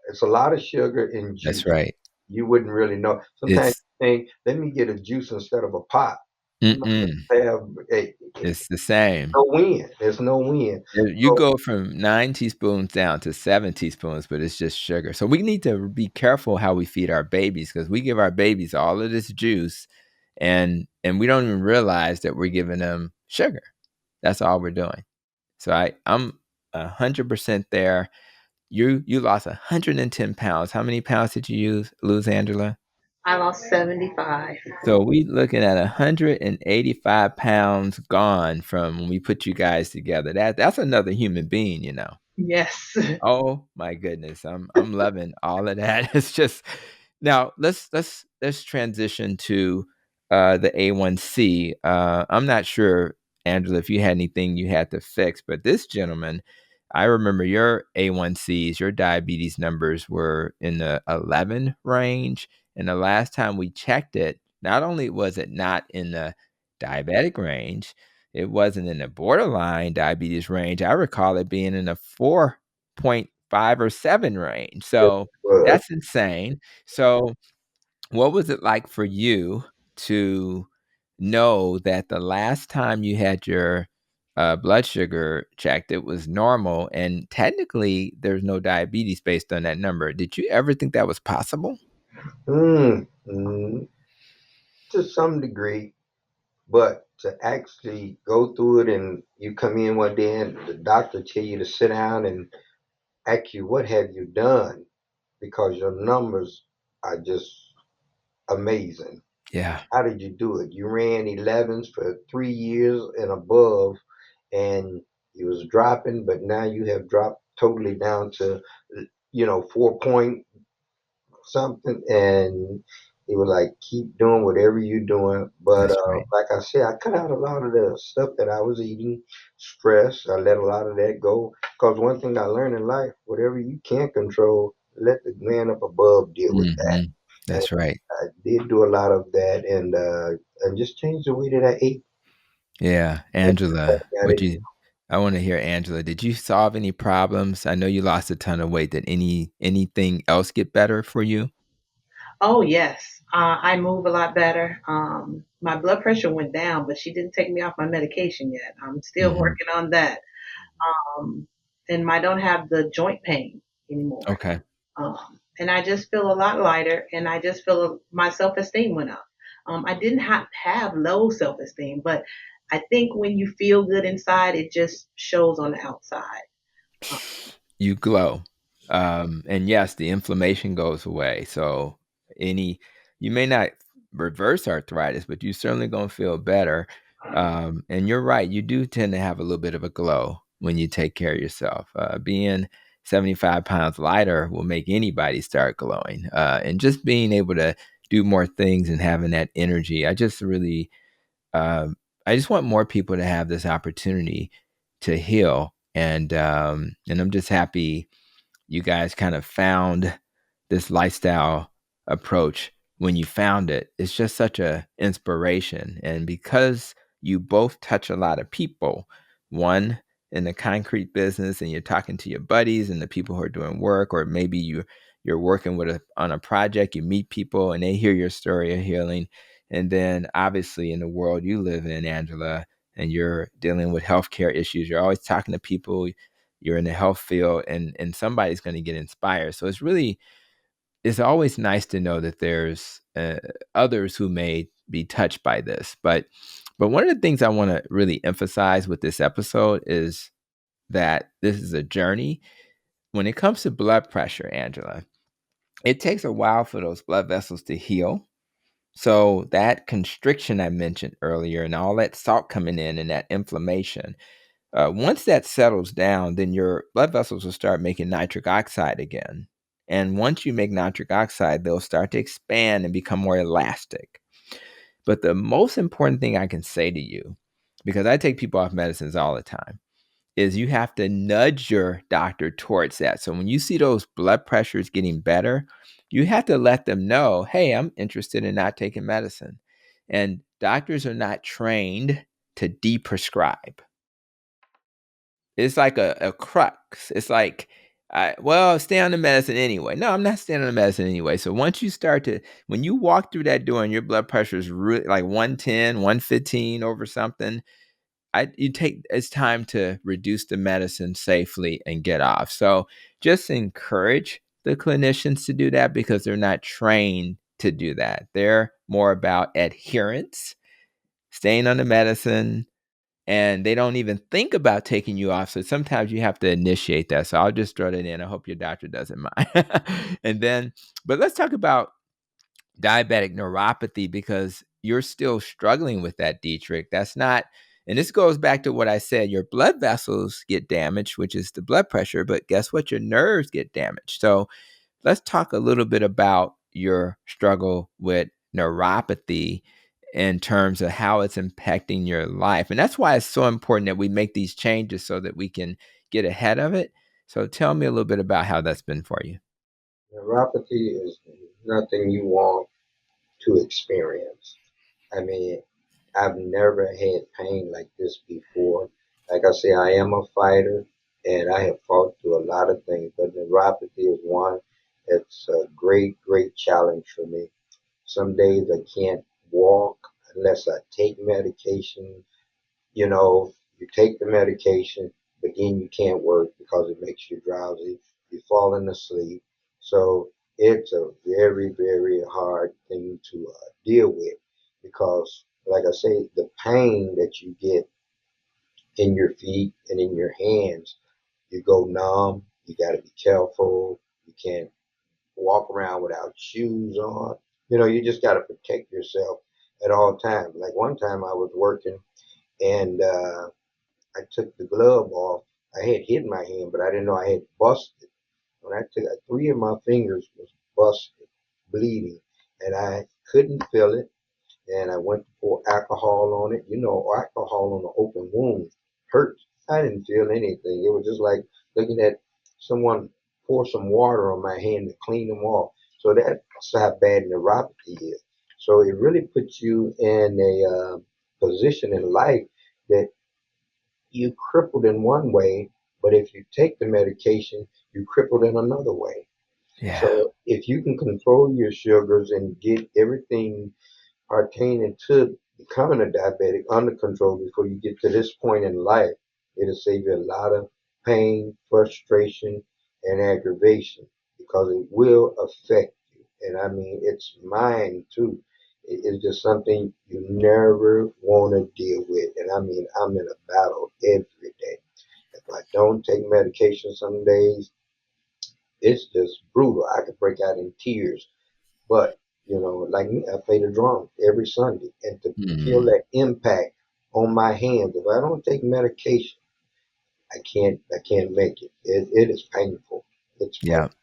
it's a lot of sugar in that's juice. right. You wouldn't really know. Sometimes It's you think, let me get a juice instead of a pop. You mm-mm. might have It's the same. no win. There's no win. You So, go from 9 teaspoons down to 7 teaspoons, but it's just sugar. So we need to be careful how we feed our babies because we give our babies all of this juice and we don't even realize that we're giving them sugar. That's all we're doing. So I'm 100% there. You lost 110 pounds. How many pounds did you lose, Angela? I lost 75. So we looking at 185 pounds gone from when we put you guys together. That's another human being, you know. Yes. Oh my goodness. I'm loving all of that. It's just now let's transition to the A1C. I'm not sure, Angela, if you had anything you had to fix, but this gentleman, I remember your A1Cs, your diabetes numbers were in the 11 range. And the last time we checked it, not only was it not in the diabetic range, it wasn't in the borderline diabetes range. I recall it being in the 4.5 or 7 range. So uh, that's insane. So what was it like for you to know that the last time you had your blood sugar checked, it was normal, and technically there's no diabetes based on that number? Did you ever think that was possible? mm, mm, to some degree, but to actually go through it and you come in one day and the doctor tell you to sit down and ask you what have you done because your numbers are just amazing. Yeah. How did you do it? You ran 11s for 3 years and above, and you was dropping, but now you have dropped totally down to 4 point something, and he was like, keep doing whatever you're doing. But That's right. like I said, I cut out a lot of the stuff that I was eating, stress. I let a lot of that go. Because one thing I learned in life, whatever you can't control, let the man up above deal with that. Mhm. And That's right. I did do a lot of that, and just change the way that I ate. Yeah. And Angela, got it. I wanna hear Angela, did you solve any problems? I know you lost a ton of weight. Did anything else get better for you? Oh, yes. I move a lot better. My blood pressure went down, but she didn't take me off my medication yet. I'm still Mhm. working on that. Um, and I don't have the joint pain anymore. Okay. And I just feel a lot lighter, and I just feel my self esteem went up. I didn't have low self esteem, but I think when you feel good inside, it just shows on the outside. Uh, You glow. And yes, the inflammation goes away. So any you may not reverse arthritis, but you certainly gonna feel better. And you're right, you do tend to have a little bit of a glow when you take care of yourself. Being 75 pounds lighter will make anybody start glowing. And just being able to do more things and having that energy. Um, I just want more people to have this opportunity to heal, and I'm just happy you guys kind of found this lifestyle approach when you found it. It's just such a inspiration, and because you both touch a lot of people. One in the concrete business, and you're talking to your buddies and the people who are doing work, or maybe you're working on a project, you meet people and they hear your story of healing. And then obviously in the world you live in, Angela, and you're dealing with healthcare issues, you're always talking to people, you're in the health field, and somebody's going to get inspired. So it's always nice to know that there's others who may be touched by this. But one of the things I want to really emphasize with this episode is that this is a journey. When it comes to blood pressure, Angela, it takes a while for those blood vessels to heal. So that constriction I mentioned earlier and all that salt coming in and that inflammation, once that settles down, then your blood vessels will start making nitric oxide again. And once you make nitric oxide, they'll start to expand and become more elastic. But the most important thing I can say to you, because I take people off medicines all the time, is you have to nudge your doctor towards that. So when you see those blood pressures getting better, you have to let them know, hey, I'm interested in not taking medicine. And doctors are not trained to de-prescribe. It's like a crux. It's like, stay on the medicine anyway. No, I'm not staying on the medicine anyway. So once you when you walk through that door and your blood pressure is really like 110, 115 over something, it's time to reduce the medicine safely and get off. So just encourage the clinicians to do that because they're not trained to do that. They're more about adherence, staying on the medicine, and they don't even think about taking you off. So sometimes you have to initiate that. So I'll just throw that in. I hope your doctor doesn't mind. And then, but let's talk about diabetic neuropathy because you're still struggling with that, Detric. That's not, and this goes back to what I said, your blood vessels get damaged, which is the blood pressure, but guess what? Your nerves get damaged. So let's talk a little bit about your struggle with neuropathy in terms of how it's impacting your life. And that's why it's so important that we make these changes so that we can get ahead of it. So tell me a little bit about how that's been for you. Neuropathy is nothing you want to experience. I mean, I've never had pain like this before. Like I say, I am a fighter and I have fought through a lot of things, but neuropathy is one that's a great, great challenge for me. Some days I can't walk unless I take medication. You know, you take the medication, but then you can't work because it makes you drowsy. You're falling asleep. So it's a very, very hard thing to deal with because, like I say, the pain that you get in your feet and in your hands, you go numb. You got to be careful. You can't walk around without shoes on. You know, you just got to protect yourself at all times. Like one time I was working and I took the glove off. I had hit my hand, but I didn't know I had busted. When I took three of my fingers was busted, bleeding, and I couldn't feel it. And I went to pour alcohol on it. You know, alcohol on an open wound hurts. I didn't feel anything. It was just like looking at someone pour some water on my hand to clean them off. So that's how bad neuropathy is. So it really puts you in a position in life that you crippled in one way, but if you take the medication, you crippled in another way. Yeah. So if you can control your sugars and get everything pertaining to becoming a diabetic under control before you get to this point in life, it'll save you a lot of pain, frustration, and aggravation because it will affect you. And I mean, it's mine too. It's just something you never want to deal with. And I mean, I'm in a battle every day. If I don't take medication some days, it's just brutal. I could break out in tears. But, you know, like me, I play the drums every Sunday. And to feel Mm, that impact on my hands, if I don't take medication, I can't make it. It is painful. It's yeah. painful.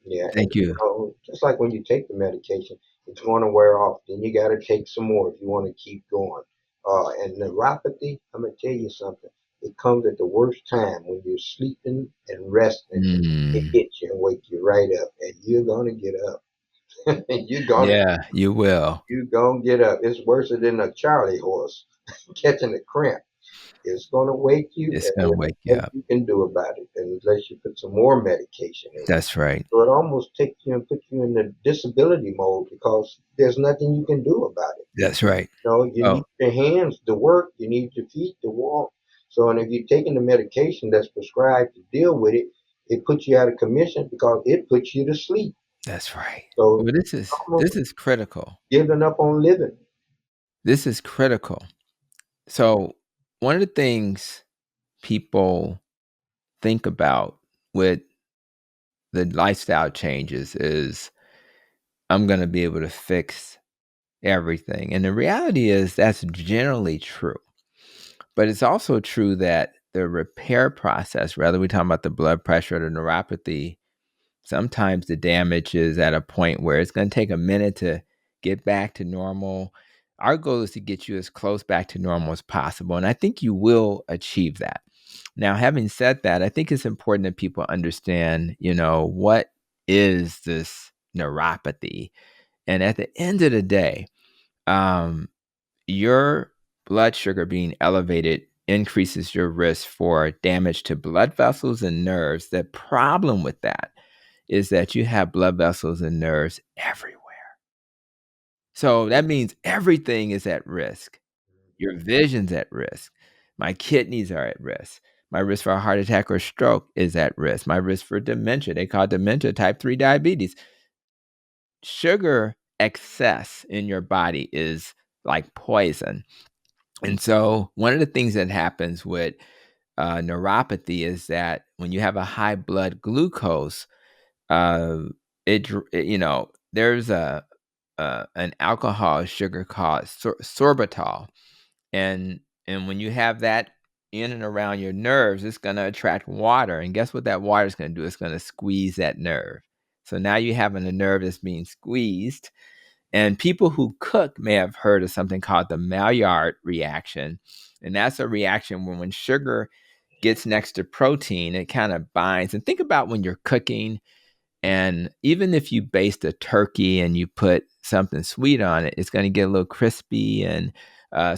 Yeah, and Thank you. you know, just like when you take the medication, it's going to wear off. Then you got to take some more if you want to keep going. And neuropathy, I'm gonna tell you something. It comes at the worst time when you're sleeping and resting. It Mm, hits you and wake you right up, and you're gonna get up. you're gonna yeah, you will. you're gonna get up. It's worse than a Charlie horse. catching a cramp. It's going to wake you, It's and gonna there's wake you nothing up. you can do about it unless you put some more medication in. That's right. So it almost takes you and puts you in the disability mode because there's nothing you can do about it. That's right. You know, you Oh, need your hands to work, you need your feet to walk. So, and if you're taking the medication that's prescribed to deal with it, it puts you out of commission because it puts you to sleep. that's right. So Well, almost this is critical. giving up on living. This is critical. So one of the things people think about with the lifestyle changes is I'm going to be able to fix everything. And the reality is that's generally true. But it's also true that the repair process, whether we're talking about the blood pressure or the neuropathy, sometimes the damage is at a point where it's going to take a minute to get back to normal. Our goal is to get you as close back to normal as possible. And I think you will achieve that. Now, having said that, I think it's important that people understand, what is this neuropathy? And at the end of the day, um, your blood sugar being elevated increases your risk for damage to blood vessels and nerves. The problem with that is that you have blood vessels and nerves everywhere. So that means everything is at risk. Your vision's at risk. My kidneys are at risk. My risk for a heart attack or stroke is at risk. My risk for dementia, they call dementia type 3 diabetes. Sugar excess in your body is like poison. And so one of the things that happens with neuropathy is that when you have a high blood glucose, uh, there's an alcohol sugar called sorbitol, and when you have that in and around your nerves, it's going to attract water, and guess what that water is going to do? It's going to squeeze that nerve. So now you're having a nerve that's being squeezed. And people who cook may have heard of something called the Maillard reaction. And that's a reaction when sugar gets next to protein, it kind of binds. And think about when you're cooking, and even if you baste a turkey and you put something sweet on it, it's going to get a little crispy. And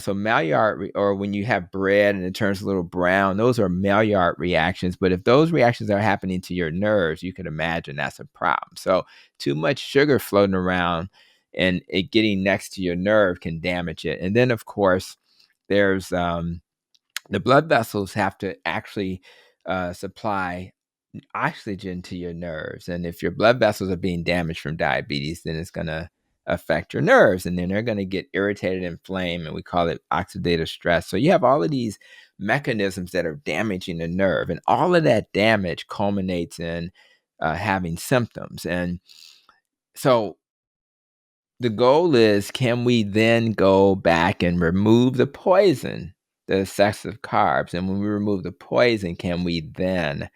so Maillard, or when you have bread and it turns a little brown, those are Maillard reactions. But if those reactions are happening to your nerves, you can imagine that's a problem. So too much sugar floating around and it getting next to your nerve can damage it. And then, of course, there's the blood vessels have to actually supply oxygen to your nerves. And if your blood vessels are being damaged from diabetes, then it's going to affect your nerves, and then they're going to get irritated and inflamed, and we call it oxidative stress. So you have all of these mechanisms that are damaging the nerve, and all of that damage culminates in having symptoms. And so the goal is, can we then go back and remove the poison, the excessive carbs? And when we remove the poison, can we then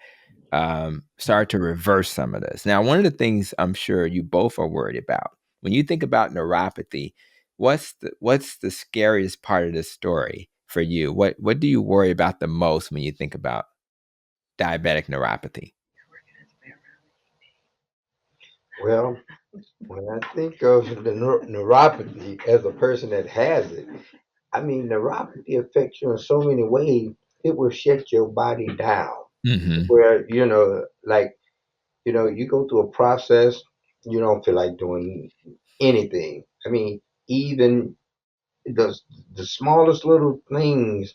start to reverse some of this? Now, one of the things I'm sure you both are worried about when you think about neuropathy, what's the scariest part of this story for you? What do you worry about the most when you think about diabetic neuropathy? Well, when I think of the neuropathy as a person that has it, I mean, neuropathy affects you in so many ways. It will shut your body down. Hmm. Where, like, you go through a process, you don't feel like doing anything. I mean, even the the smallest little things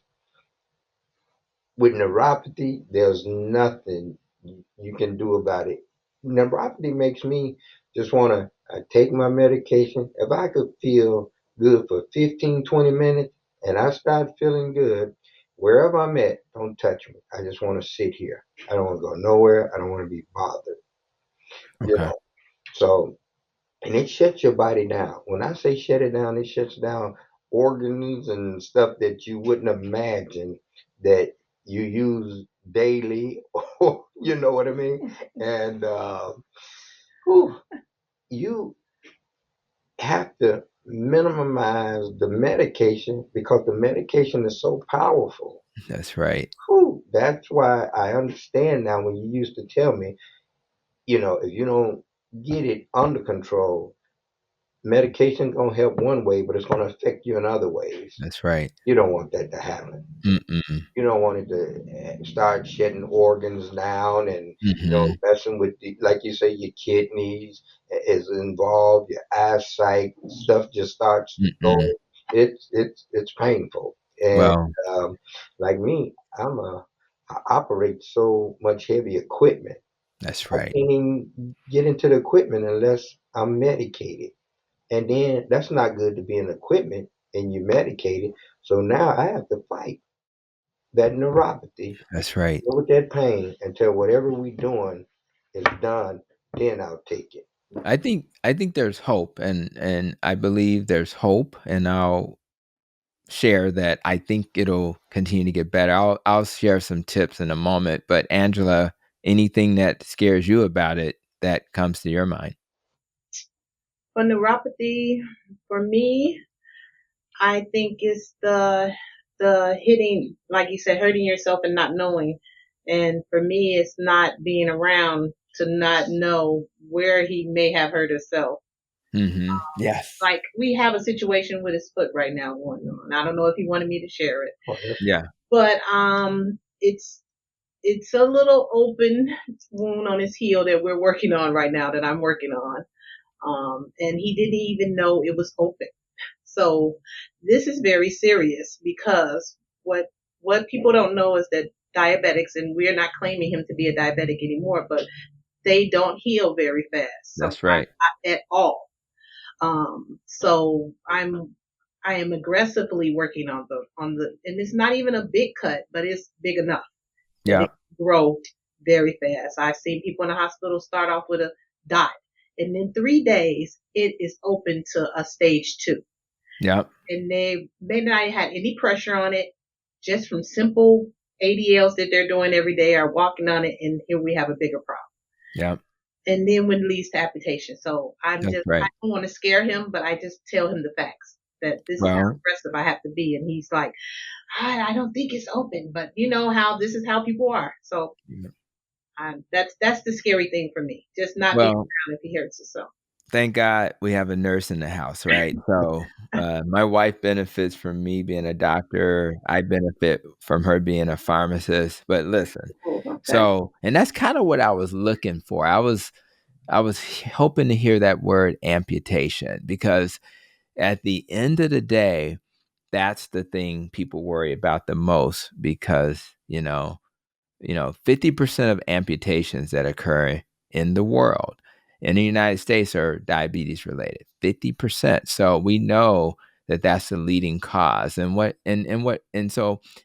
with neuropathy, there's nothing you can do about it. Neuropathy makes me just want to take my medication. If I could feel good for 15, 20 minutes and I start feeling good, wherever I'm at, don't touch me. I just want to sit here. I don't want to go nowhere. I don't want to be bothered, you Okay. know. So, and it shuts your body down. When I say shut it down, it shuts down organs and stuff that you wouldn't imagine that you use daily. You know what I mean? And whew, you have to minimize the medication because the medication is so powerful. That's right. Whew, that's why I understand now when you used to tell me, if you don't get it under control, medication gonna help one way, but it's gonna affect you in other ways. That's right. You don't want that to happen. Mm-mm. You don't want it to start shedding organs down and Mm-hmm. messing with like you say, your kidneys is involved, your eyesight stuff just starts Mm-mm. going. It's painful. And Well, like me, I operate so much heavy equipment. that's I right. can't even get into the equipment unless I'm medicated. And then that's not good to be in equipment and you're medicated. So now I have to fight that neuropathy, That's right. deal with that pain until whatever we're doing is done, then I'll take it. I think there's hope, and I believe there's hope, and I'll share that I think it'll continue to get better. I'll share some tips in a moment, but Angela, anything that scares you about it that comes to your mind? For neuropathy, for me, I think it's the hitting, like you said, hurting yourself and not knowing. And for me, it's not being around to not know where he may have hurt himself. Mm-hmm. Yes. Like we have a situation with his foot right now going on. I don't know if he wanted me to share it, Oh, that's Yeah. but it's a little open wound on his heel that we're working on right now, that I'm working on. And he didn't even know it was open. So this is very serious because what people don't know is that diabetics, and we're not claiming him to be a diabetic anymore, but they don't heal very fast. That's Sometimes right. not at all. So I am aggressively working on the, and it's not even a big cut, but it's big enough that Yeah. it can grow very fast. I've seen people in the hospital start off with a dot, and in 3 days it is open to a stage 2, Yeah. and they may not have had any pressure on it, just from simple ADLs that they're doing every day are walking on it, and here we have a bigger problem. Yeah. And then when it leads to amputation. So I That's don't right. want to scare him, but I just tell him the facts that this is how Well, aggressive I have to be. And he's like, I don't think it's open, but you know how this is how people are. So yeah. that's the scary thing for me, just not being Well, around if he hurts himself. thank God we have a nurse in the house, right? So, my wife benefits from me being a doctor. I benefit from her being a pharmacist. But listen, Oh, okay. so and that's kind of what I was looking for. I was hoping to hear that word amputation because at the end of the day, that's the thing people worry about the most because, 50% of amputations that occur in the world in the United States are diabetes related. 50%. So we know that that's the leading cause. And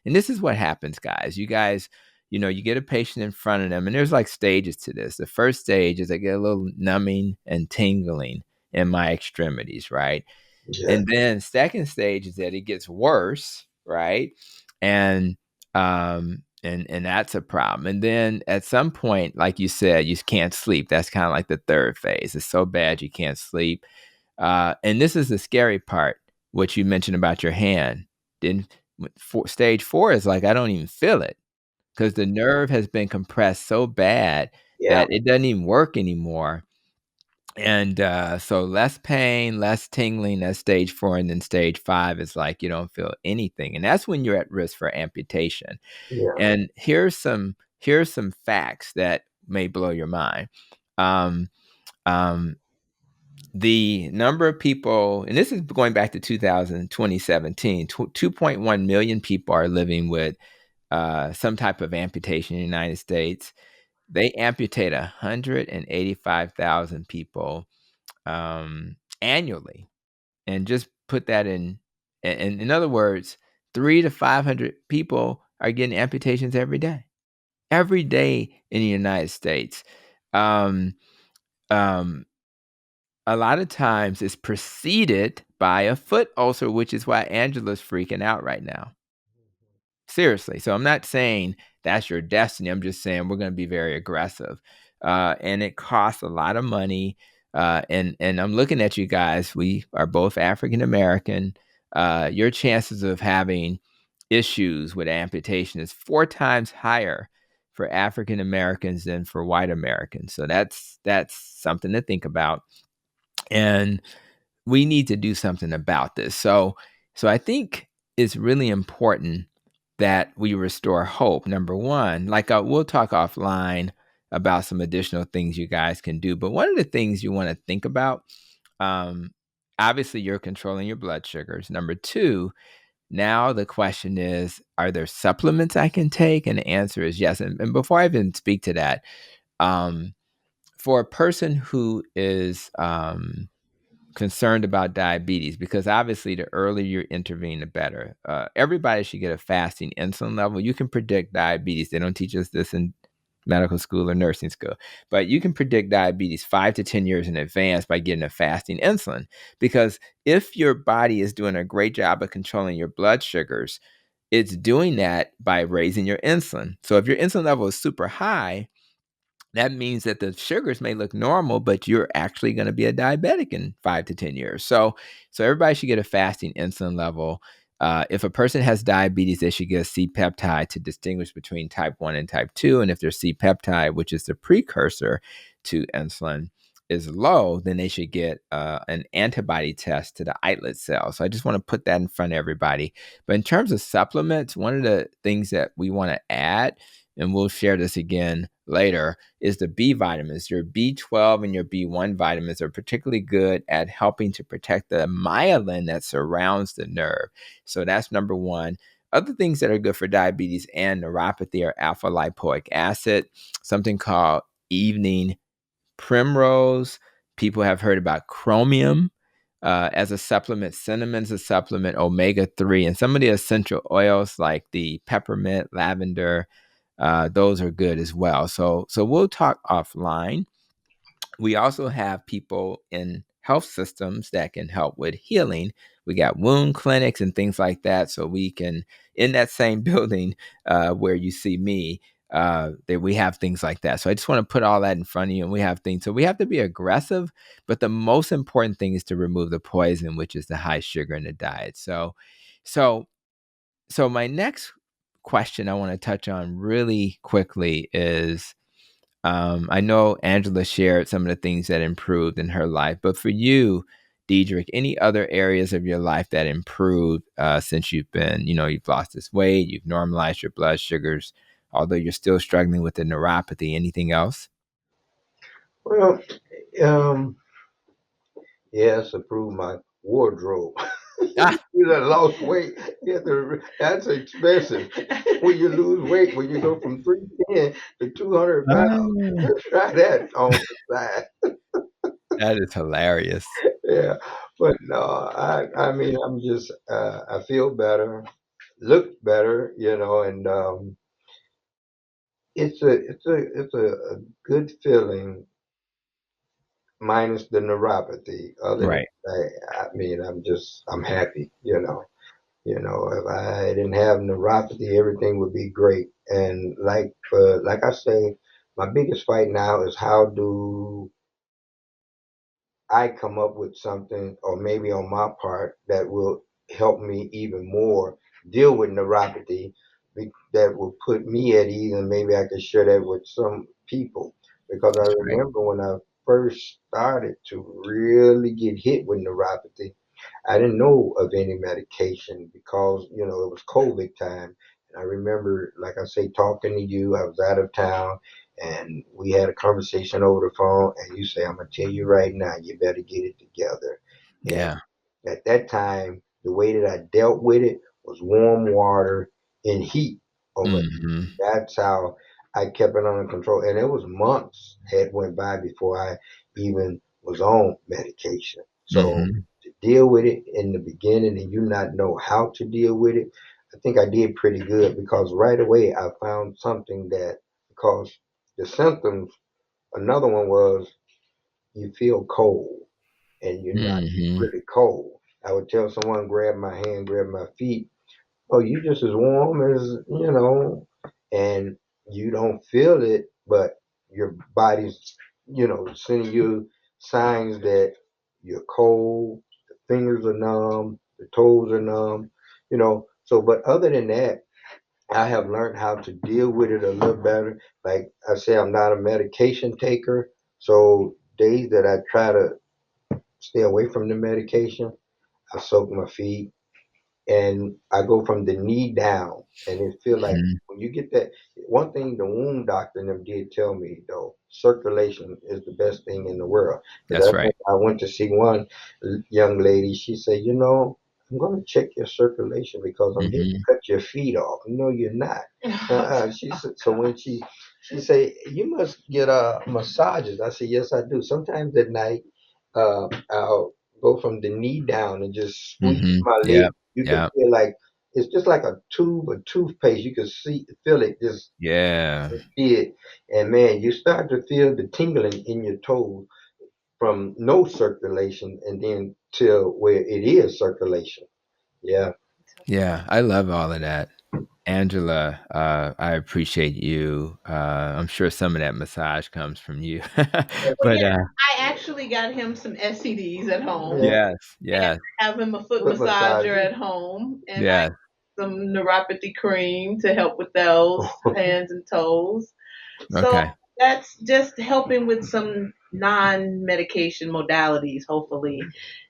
this is what happens, guys. You guys, you get a patient in front of them, and there's like stages to this. The first stage is I get a little numbing and tingling in my extremities, right? Yeah, And then second stage is that it gets worse, right? And that's a problem. And then at some point, like you said, you can't sleep. That's kind of like the third phase. It's so bad you can't sleep. And this is the scary part, what you mentioned about your hand. Then stage 4 is like I don't even feel it because the nerve has been compressed so bad yeah, that it doesn't even work anymore. And, so less pain, less tingling, that's stage 4, and then stage 5 is like you don't feel anything, and that's when you're at risk for amputation. yeah, And here's some facts that may blow your mind. Um, um, the number of people, and this is going back to 2017, 2.1 million people are living with, some type of amputation in the United States. They amputate 185,000 people annually, and just put that in other words, 300 to 500 people are getting amputations every day in the United States. Um, um, a lot of times it's preceded by a foot ulcer, which is why Angela's freaking out right now. Seriously. So I'm not saying that's your destiny. I'm just saying we're going to be very aggressive. And it costs a lot of money. And I'm looking at you guys. We are both African American. Your chances of having issues with amputation is 4 times higher for African Americans than for white Americans. So that's something to think about. And we need to do something about this. So I think it's really important that we restore hope. Number one, like we'll talk offline about some additional things you guys can do. But one of the things you want to think about, um, obviously, you're controlling your blood sugars. Number two, now the question is, are there supplements I can take? And the answer is yes. And before I even speak to that, um, for a person who is concerned about diabetes, because obviously the earlier you intervene, the better. Everybody should get a fasting insulin level. You can predict diabetes. They don't teach us this in medical school or nursing school, but you can predict diabetes 5 to 10 years in advance by getting a fasting insulin. Because if your body is doing a great job of controlling your blood sugars, it's doing that by raising your insulin. So if your insulin level is super high, that means that the sugars may look normal, but you're actually going to be a diabetic in 5 to 10 years. So everybody should get a fasting insulin level. If a person has diabetes, they should get a C-peptide to distinguish between type 1 and type 2. And if their C-peptide, which is the precursor to insulin, is low, then they should get an antibody test to the islet cell. So I just want to put that in front of everybody. But in terms of supplements, one of the things that we want to add, and we'll share this again later, is the B vitamins. Your B12 and your B1 vitamins are particularly good at helping to protect the myelin that surrounds the nerve. So that's number one. Other things that are good for diabetes and neuropathy are alpha lipoic acid, something called evening primrose. People have heard about chromium as a supplement. Cinnamon's a supplement, omega-3, and some of the essential oils like the peppermint, lavender, those are good as well. So we'll talk offline. We also have people in health systems that can help with healing. We got wound clinics and things like that. So we can, in that same building where you see me, that we have things like that. So I just want to put all that in front of you. And we have things. So we have to be aggressive, but the most important thing is to remove the poison, which is the high sugar in the diet. So my next question I want to touch on really quickly is, I know Angela shared some of the things that improved in her life, but for you, Detric, any other areas of your life that improved since you've lost this weight, you've normalized your blood sugars, although you're still struggling with the neuropathy? Anything else? Well, um, yes, improve my wardrobe. Ah, You done lost weight. That's expensive. When you lose weight, when you go from 310 to 200 pounds, ah, try that on the side. that is hilarious. Yeah, but no, I mean, I feel better, look better, and it's a good feeling minus the neuropathy. Other than Right. I mean, I'm happy, if I didn't have neuropathy, everything would be great. And like I say, my biggest fight now is how do I come up with something, or maybe on my part, that will help me even more deal with neuropathy, that will put me at ease, and maybe I could share that with some people. Because I That's right. remember when I first started to really get hit with neuropathy, I didn't know of any medication because, it was COVID time. And I remember, like I say, talking to you. I was out of town and we had a conversation over the phone. And you say, I'm going to tell you right now, you better get it together. And Yeah. at that time, the way that I dealt with it was warm water and heat over. Mm-hmm. That's how I kept it under control. And it was months had went by before I even was on medication. So Mm-hmm. to deal with it in the beginning and you not know how to deal with it, I think I did pretty good because right away I found something that, because the symptoms, another one was you feel cold and you're not Mm-hmm. really cold. I would tell someone, grab my hand, grab my feet. Oh, you just as warm as, and you don't feel it, but your body's, sending you signs that you're cold, the fingers are numb, the toes are numb, So, but other than that, I have learned how to deal with it a little better. Like I say, I'm not a medication taker. So days that I try to stay away from the medication. I soak my feet, and I go from the knee down, and it feel like Mhm. when you get that. One thing the wound doctor and them did tell me though, circulation is the best thing in the world. Because That's right. I went to see one young lady. She said, I'm going to check your circulation because I'm here to Mhm. cut your feet off. No, you're not. She said, so when she say you must get massages. I said, yes, I do. Sometimes at night, I'll go from the knee down and just squeeze Mhm. my leg. Yep. You can Yep. feel like it's just like a tube of toothpaste. You can feel it just Yeah. it, and man, you start to feel the tingling in your toes from no circulation, and then till where it is circulation. Yeah. Yeah. I love all of that. Angela, I appreciate you. I'm sure some of that massage comes from you. Well, But, yeah, I actually got him some SCDs at home. Yeah. yes, And yes, I have him a foot Foot massager massages. at home, and I yes. some neuropathy cream to help with those hands and toes. So Okay. that's just helping with some non-medication modalities, hopefully,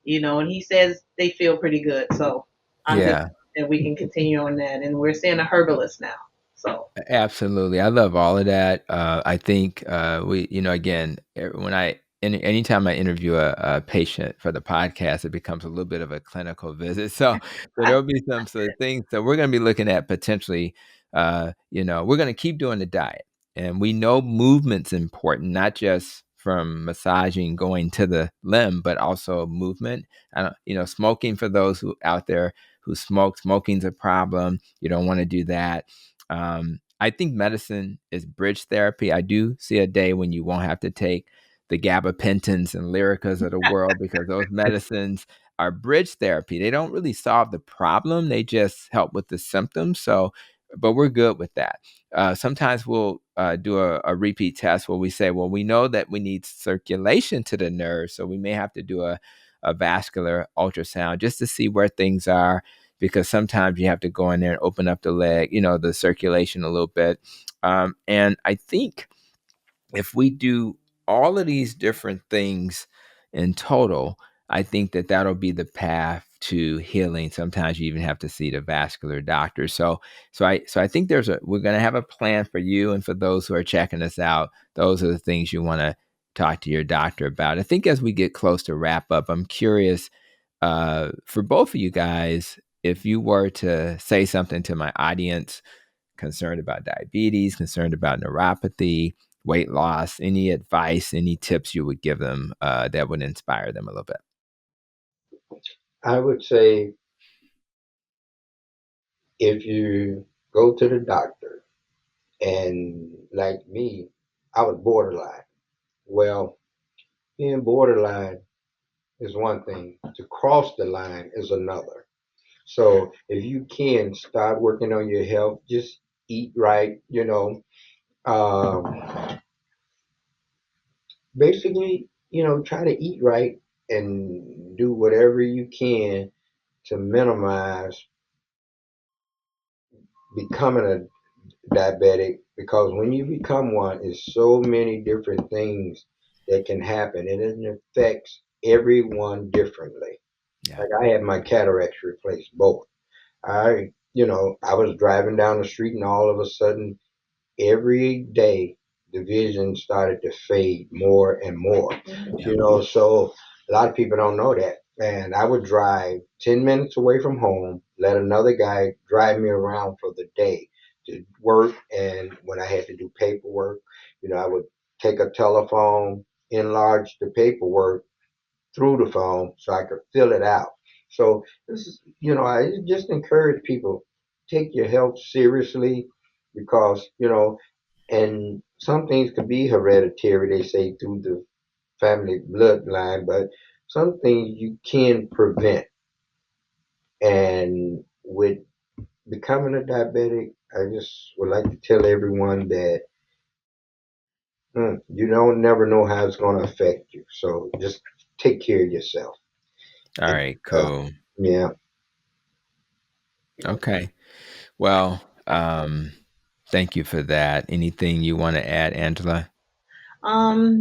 and he says they feel pretty good. So I'm just Yeah. and we can continue on that. And we're seeing a herbalist now. So Absolutely. I love all of that. I think again, when anytime I interview a patient for the podcast, it becomes a little bit of a clinical visit. So there'll be some sort of things. So we're going to be looking at potentially, we're going to keep doing the diet, and we know movement's important, not just from massaging going to the limb, but also movement. Smoking, for those who out there who smoke, smoking's a problem. You don't want to do that. I think medicine is bridge therapy. I do see a day when you won't have to take the gabapentins and Lyricas of the world, because those medicines are bridge therapy. They don't really solve the problem. They just help with the symptoms. So, but we're good with that. Sometimes we'll do a repeat test where we say, well, we know that we need circulation to the nerves, so we may have to do a vascular ultrasound just to see where things are, because sometimes you have to go in there and open up the leg, the circulation a little bit. And I think if we do all of these different things in total, I think that that'll be the path to healing. Sometimes you even have to see the vascular doctor. So I think we're going to have a plan for you, and for those who are checking us out. Those are the things you want to talk to your doctor about. I think as we get close to wrap up, I'm curious, for both of you guys, if you were to say something to my audience concerned about diabetes, concerned about neuropathy, weight loss, any advice, any tips you would give them that would inspire them a little bit? I would say if you go to the doctor, and like me, I was borderline. Well, being borderline is one thing, to cross the line is another. So if you can start working on your health, just eat right, basically, try to eat right and do whatever you can to minimize becoming a diabetic, because when you become one, it's so many different things that can happen, and it affects everyone differently. Yeah. Like I had my cataracts replaced both. I was driving down the street, and all of a sudden, every day, the vision started to fade more and more. Yeah. So a lot of people don't know that. And I would drive 10 minutes away from home, let another guy drive me around for the day to work. And when I had to do paperwork, I would take a telephone, enlarge the paperwork through the phone so I could fill it out. So this is, I just encourage people, take your health seriously, because, and some things can be hereditary, they say, through the family bloodline, but some things you can prevent. And with becoming a diabetic, I just would like to tell everyone that you don't never know how it's going to affect you. So just take care of yourself. All And, right, uh, cool. yeah. Okay. Well, thank you for that. Anything you want to add, Angela?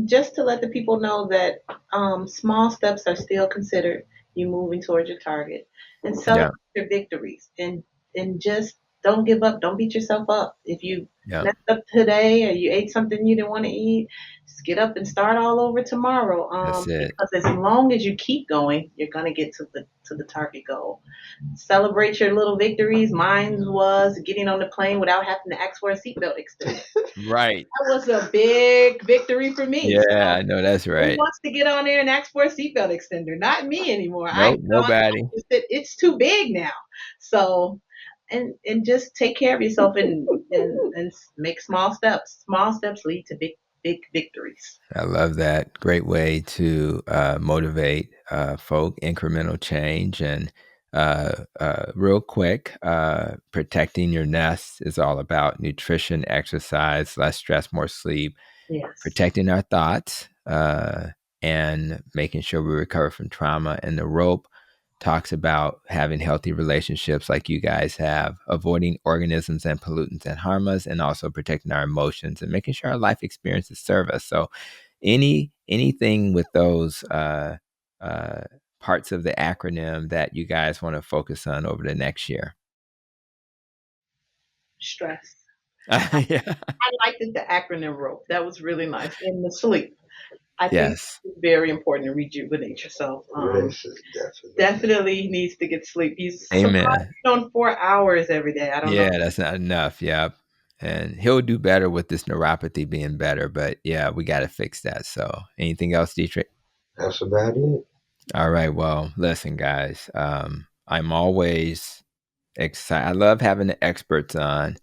Just to let the people know that small steps are still considered you moving towards your target, and Yeah. celebrate your victories, and just don't give up. Don't beat yourself up. If you Yeah. messed up today or you ate something you didn't want to eat, just get up and start all over tomorrow. That's it. Because as long as you keep going, you're gonna get to the target goal. Celebrate your little victories. Mine was getting on the plane without having to ask for a seatbelt extension. Right. That was a big victory for me. Yeah, So I know that's who right. wants to get on there and ask for a seatbelt extender? Not me anymore. I Nope, know nobody. it's too big now. So and just take care of yourself and make small steps. Small steps lead to big victories. I love that. Great way to motivate folk, incremental change. And real quick, protecting your nest is all about nutrition, exercise, less stress, more sleep, Yes. protecting our thoughts, and making sure we recover from trauma. And the rope talks about having healthy relationships like you guys have, avoiding organisms and pollutants that harm us, and also protecting our emotions and making sure our life experiences serve us. So anything with those uh, parts of the acronym that you guys want to focus on over the next year? Stress. Yeah. I liked the acronym rope. That was really nice. And the sleep. I think Yes. it's very important to rejuvenate yourself. Yes, Definitely needs to get sleep. He's surprised Amen. on 4 hours every day. I don't know. Yeah, that's not enough. Yeah. And he'll do better with this neuropathy being better. But yeah, we got to fix that. So anything else, Detric? that's about it. All right. Well, listen, guys. I'm always excited. I love having the experts on.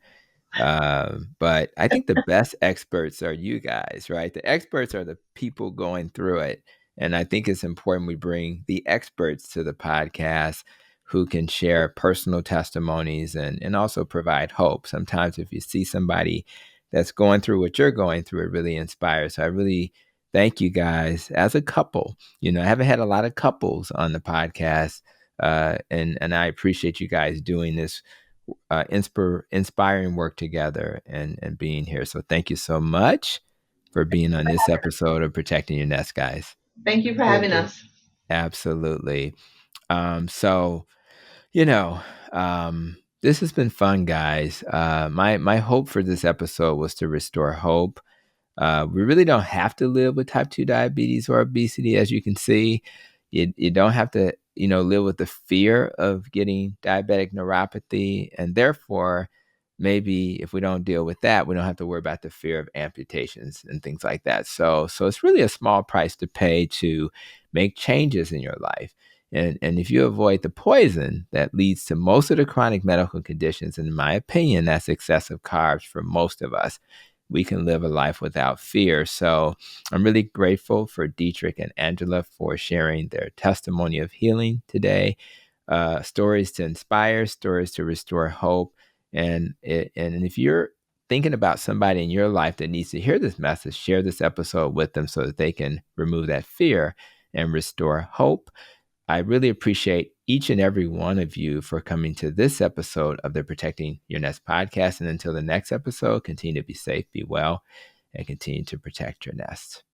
But I think the best experts are you guys, right? The experts are the people going through it. And I think it's important we bring the experts to the podcast who can share personal testimonies and also provide hope. Sometimes if you see somebody that's going through what you're going through, it really inspires. So I really thank you guys as a couple. I haven't had a lot of couples on the podcast. And I appreciate you guys doing this inspiring work together and being here. So thank you so much for being on this episode of Protecting Your Nest, guys. Thank you for Thank having you. us. Absolutely. So, you know, this has been fun, guys. My hope for this episode was to restore hope. We really don't have to live with type 2 diabetes or obesity. As you can see, you don't have to, live with the fear of getting diabetic neuropathy. And therefore, maybe if we don't deal with that, we don't have to worry about the fear of amputations and things like that. So it's really a small price to pay to make changes in your life. And if you avoid the poison that leads to most of the chronic medical conditions, in my opinion, that's excessive carbs for most of us, we can live a life without fear. So I'm really grateful for Detric and Angela for sharing their testimony of healing today. Stories to inspire, stories to restore hope. And if you're thinking about somebody in your life that needs to hear this message, share this episode with them so that they can remove that fear and restore hope. I really appreciate each and every one of you for coming to this episode of the Protecting Your Nest podcast. And until the next episode, continue to be safe, be well, and continue to protect your nest.